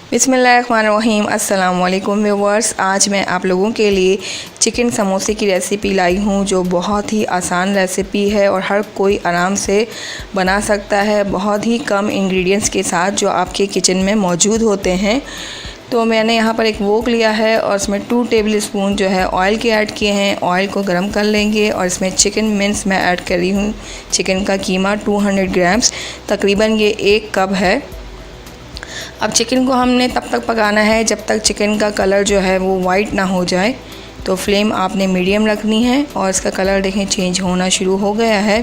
बिस्मिल्लाहिर्रहमानिर्रहीम। अस्सलाम वालेकुम व्यूअर्स। आज मैं आप लोगों के लिए चिकन समोसे की रेसिपी लाई हूँ, जो बहुत ही आसान रेसिपी है और हर कोई आराम से बना सकता है, बहुत ही कम इंग्रेडिएंट्स के साथ जो आपके किचन में मौजूद होते हैं। तो मैंने यहाँ पर एक वोक लिया है और इसमें 2 टेबल स्पून जो है ऑयल के ऐड किए हैं। ऑयल को गर्म कर लेंगे और इसमें चिकन मिन्स मैं ऐड कर रही हूँ। चिकन का कीमा 200 ग्राम्स, तकरीबन ये 1 कप है। अब चिकन को हमने तब तक पकाना है जब तक चिकन का कलर जो है वो वाइट ना हो जाए। तो फ्लेम आपने मीडियम रखनी है और इसका कलर देखें चेंज होना शुरू हो गया है।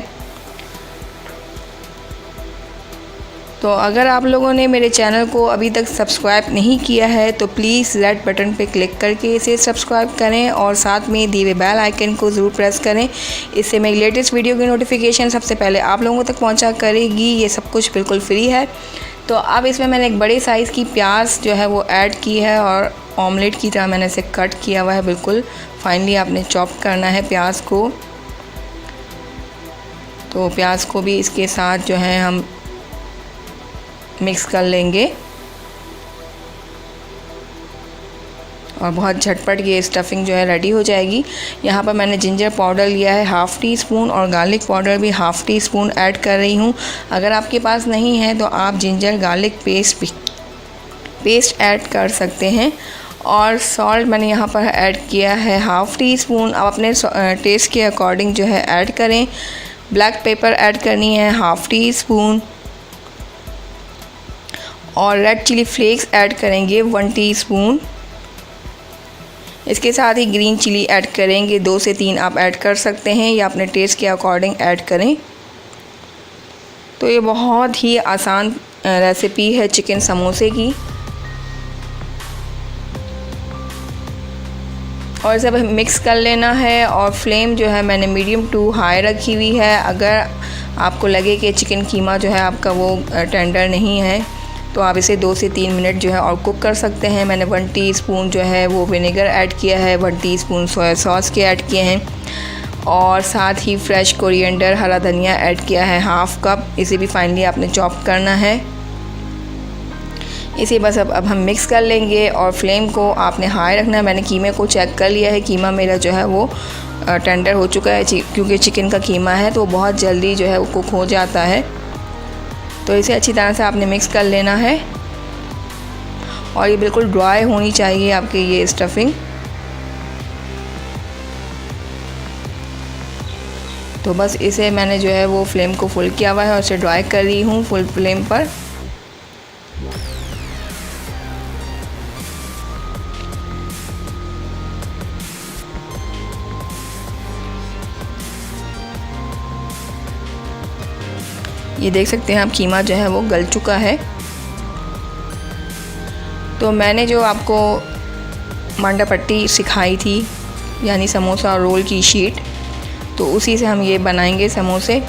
तो अगर आप लोगों ने मेरे चैनल को अभी तक सब्सक्राइब नहीं किया है तो प्लीज़ रेड बटन पे क्लिक करके इसे सब्सक्राइब करें और साथ में दिए हुए बेल आइकन को ज़रूर प्रेस करें। इससे मेरी लेटेस्ट वीडियो की नोटिफिकेशन सबसे पहले आप लोगों तक पहुंचा करेगी। ये सब कुछ बिल्कुल फ्री है। तो अब इसमें मैंने एक बड़े साइज़ की प्याज जो है वो ऐड की है और ऑमलेट की तरह मैंने इसे कट किया हुआ है। बिल्कुल फाइनली आपने चॉप करना है प्याज को। तो प्याज को भी इसके साथ जो है हम मिक्स कर लेंगे और बहुत झटपट ये स्टफिंग जो है रेडी हो जाएगी। यहाँ पर मैंने जिंजर पाउडर लिया है 1/2 टी स्पून और गार्लिक पाउडर भी 1/2 टी स्पून ऐड कर रही हूँ। अगर आपके पास नहीं है तो आप जिंजर गार्लिक पेस्ट ऐड कर सकते हैं। और सॉल्ट मैंने यहाँ पर ऐड किया है 1/2 टी स्पून। अब अपने टेस्ट के अकॉर्डिंग जो है ऐड करें। ब्लैक पेपर ऐड करनी है 1/2 टी स्पून और रेड चिली फ्लेक्स ऐड करेंगे 1 टीस्पून। इसके साथ ही ग्रीन चिली ऐड करेंगे 2 से 3 आप ऐड कर सकते हैं या अपने टेस्ट के अकॉर्डिंग ऐड करें। तो ये बहुत ही आसान रेसिपी है चिकन समोसे की। और सब मिक्स कर लेना है और फ्लेम जो है मैंने मीडियम टू हाई रखी हुई है। अगर आपको लगे कि चिकन कीमा जो है आपका वो टेंडर नहीं है तो आप इसे 2 से 3 मिनट जो है और कुक कर सकते हैं। मैंने 1 टीस्पून जो है वो विनेगर ऐड किया है, 1 टीस्पून सोया सॉस के ऐड किए हैं और साथ ही फ्रेश कोरिएंडर हरा धनिया ऐड किया है 1/2 कप। इसे भी फाइनली आपने चॉप करना है। इसे बस अब हम मिक्स कर लेंगे और फ्लेम को आपने हाई रखना है। मैंने कीमे को चेक कर लिया है, कीमा मेरा जो है वो टेंडर हो चुका है क्योंकि चिकन का कीमा है तो बहुत जल्दी जो है वो कुक हो जाता है। तो इसे अच्छी तरह से आपने मिक्स कर लेना है और ये बिल्कुल ड्राई होनी चाहिए आपकी ये स्टफिंग। तो बस इसे मैंने जो है वो फ्लेम को फुल किया हुआ है और इसे ड्राई कर रही हूँ फुल फ्लेम पर। ये देख सकते हैं आप कीमा जो है वो गल चुका है। तो मैंने जो आपको मांडा पट्टी सिखाई थी यानी समोसा और रोल की शीट, तो उसी से हम ये बनाएंगे समोसे।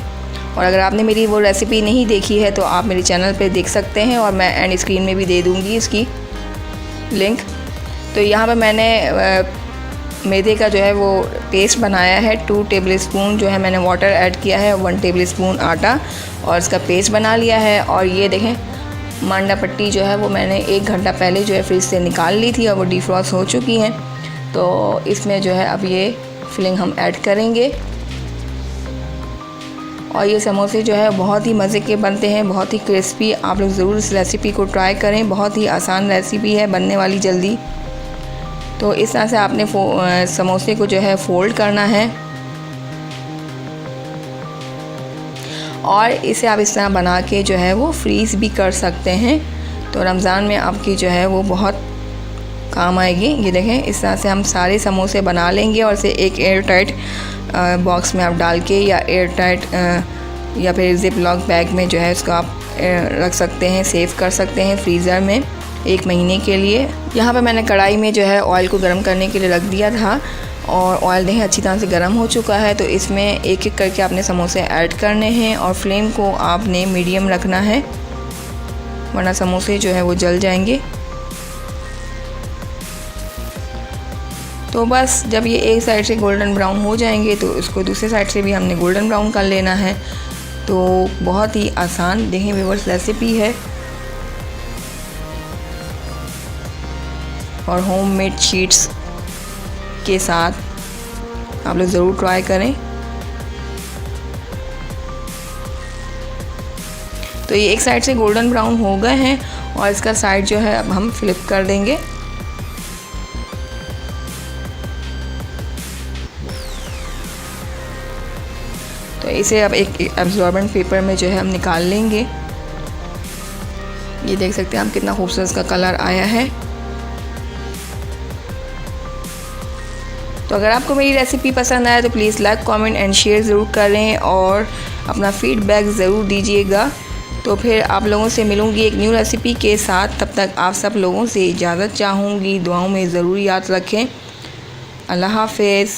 और अगर आपने मेरी वो रेसिपी नहीं देखी है तो आप मेरे चैनल पे देख सकते हैं और मैं एंड स्क्रीन में भी दे दूँगी इसकी लिंक। तो यहाँ पर मैंने मैदे का जो है वो पेस्ट बनाया है। 2 टेबल स्पून जो है मैंने वाटर ऐड किया है, 1 टेबल स्पून आटा और इसका पेस्ट बना लिया है। और ये देखें मांडा पट्टी जो है वो मैंने 1 घंटा पहले जो है फ्रिज से निकाल ली थी और वो डिफ्रॉस्ट हो चुकी हैं। तो इसमें जो है अब ये फिलिंग हम ऐड करेंगे और ये समोसे जो है बहुत ही मज़े के बनते हैं, बहुत ही क्रिस्पी। आप लोग ज़रूर इस रेसिपी को ट्राई करें, बहुत ही आसान रेसिपी है, बनने वाली जल्दी। तो इस तरह से आपने समोसे को जो है फ़ोल्ड करना है और इसे आप इस तरह बना के जो है वो फ्रीज़ भी कर सकते हैं। तो रमज़ान में आपकी जो है वो बहुत काम आएगी। ये देखें इस तरह से हम सारे समोसे बना लेंगे और इसे एक एयर टाइट बॉक्स में आप डाल के या एयर टाइट या फिर जिप लॉक बैग में जो है उसको आप रख सकते हैं, सेव कर सकते हैं फ्रीज़र में 1 महीने के लिए। यहाँ पे मैंने कढ़ाई में जो है ऑयल को गर्म करने के लिए रख दिया था और ऑयल देखें अच्छी तरह से गर्म हो चुका है। तो इसमें एक एक करके आपने समोसे ऐड करने हैं और फ्लेम को आपने मीडियम रखना है वरना समोसे जो है वो जल जाएंगे। तो बस जब ये एक साइड से गोल्डन ब्राउन हो जाएंगे तो इसको दूसरे साइड से भी हमने गोल्डन ब्राउन कर लेना है। तो बहुत ही आसान देखें व्यूअर्स रेसिपी है। और होममेड शीट्स के साथ आप लोग ज़रूर ट्राई करें। तो ये एक साइड से गोल्डन ब्राउन हो गए हैं और इसका साइड जो है अब हम फ्लिप कर देंगे। तो इसे अब एक एब्जॉर्बेंट पेपर में जो है हम निकाल लेंगे। ये देख सकते हैं हम कितना खूबसूरत इसका कलर आया है। तो अगर आपको मेरी रेसिपी पसंद आए तो please like, comment and share ज़रूर करें और अपना फीडबैक ज़रूर दीजिएगा। तो फिर आप लोगों से मिलूँगी एक न्यू रेसिपी के साथ। तब तक आप सब लोगों से इजाज़त चाहूँगी। दुआओं में ज़रूर याद रखें। अल्लाह हाफ़िज़।